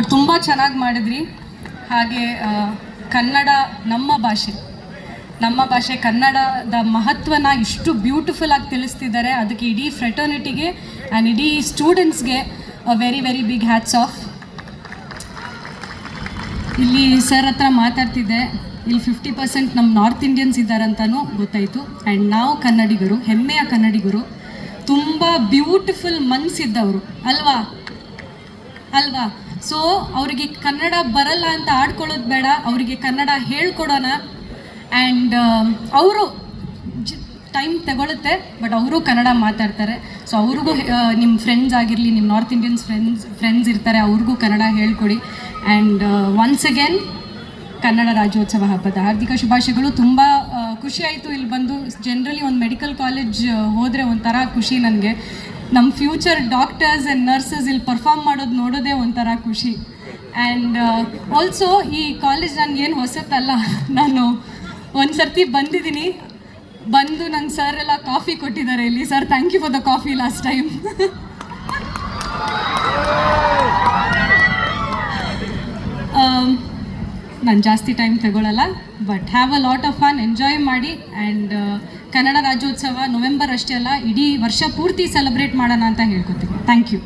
But ತುಂಬ ಚೆನ್ನಾಗಿ ಮಾಡಿದ್ರಿ. ಹಾಗೆ ಕನ್ನಡ ನಮ್ಮ ಭಾಷೆ ಕನ್ನಡದ ಮಹತ್ವನ ಇಷ್ಟು ಬ್ಯೂಟಿಫುಲ್ ಆಗಿ ತಿಳಿಸ್ತಿದ್ದಾರೆ. ಅದಕ್ಕೆ ಇಡೀ ಫ್ರೆಟರ್ನಿಟಿಗೆ ಆ್ಯಂಡ್ ಇಡೀ ಸ್ಟೂಡೆಂಟ್ಸ್ಗೆ very very big hats off. ಇಲ್ಲಿ ಸರ್ ಹತ್ರ ಮಾತಾಡ್ತಿದ್ದೆ, ಇಲ್ಲಿ 50% ನಮ್ಮ ನಾರ್ತ್ ಇಂಡಿಯನ್ಸ್ ಇದ್ದಾರಂತನೂ ಗೊತ್ತಾಯಿತು. ಆ್ಯಂಡ್ ನಾವು ಕನ್ನಡಿಗರು, ಹೆಮ್ಮೆಯ ಕನ್ನಡಿಗರು, ತುಂಬ ಬ್ಯೂಟಿಫುಲ್ ಮನಸ್ಸಿದ್ದವರು ಅಲ್ವಾ. ಸೊ ಅವರಿಗೆ ಕನ್ನಡ ಬರಲ್ಲ ಅಂತ ಆಡ್ಕೊಳ್ಳೋದು ಬೇಡ, ಅವರಿಗೆ ಕನ್ನಡ ಹೇಳ್ಕೊಡೋಣ. ಆ್ಯಂಡ್ ಅವರು ಟೈಮ್ ತಗೊಳುತ್ತೆ, ಬಟ್ ಅವರು ಕನ್ನಡ ಮಾತಾಡ್ತಾರೆ. ಸೊ ಅವ್ರಿಗೂ ನಿಮ್ಮ ಫ್ರೆಂಡ್ಸ್ ಆಗಿರಲಿ, ನಿಮ್ಮ ನಾರ್ತ್ ಇಂಡಿಯನ್ಸ್ ಫ್ರೆಂಡ್ಸ್ ಇರ್ತಾರೆ, ಅವ್ರಿಗೂ ಕನ್ನಡ ಹೇಳ್ಕೊಡಿ. And once again Kannada Rajyotsava ಹಬ್ಬದ ಹಾರ್ದಿಕ ಶುಭಾಶಯಗಳು. ತುಂಬ ಖುಷಿ ಆಯಿತು ಇಲ್ಲಿ ಬಂದು. ಜನರಲಿ ಒಂದು ಮೆಡಿಕಲ್ ಕಾಲೇಜ್ ಹೋದರೆ ಒಂಥರ ಖುಷಿ ನನಗೆ. ನಮ್ಮ ಫ್ಯೂಚರ್ ಡಾಕ್ಟರ್ಸ್ ಆ್ಯಂಡ್ ನರ್ಸಸ್ ಇಲ್ಲಿ ಪರ್ಫಾರ್ಮ್ ಮಾಡೋದು ನೋಡೋದೇ ಒಂಥರ ಖುಷಿ. ಆ್ಯಂಡ್ ಆಲ್ಸೋ ಈ ಕಾಲೇಜ್ ನನಗೇನು ಹೊಸತಲ್ಲ, ನಾನು ಒಂದು ಸರ್ತಿ ಬಂದಿದ್ದೀನಿ. ಬಂದು ನಂಗೆ ಸರ್ ಎಲ್ಲ ಕಾಫಿ ಕೊಟ್ಟಿದ್ದಾರೆ ಇಲ್ಲಿ. Sir thank you for the coffee last time. ನಾನು ಜಾಸ್ತಿ ಟೈಮ್ ತಗೊಳ್ಳಲ್ಲ, but have a lot of fun, enjoy ಮಾಡಿ. ಆ್ಯಂಡ್ ಕನ್ನಡ ರಾಜ್ಯೋತ್ಸವ ನವೆಂಬರ್ ಅಷ್ಟೇ ಅಲ್ಲ, ಇಡೀ ವರ್ಷ ಪೂರ್ತಿ ಸೆಲೆಬ್ರೇಟ್ ಮಾಡೋಣ ಅಂತ ಹೇಳ್ಕೊತೀನಿ. Thank you.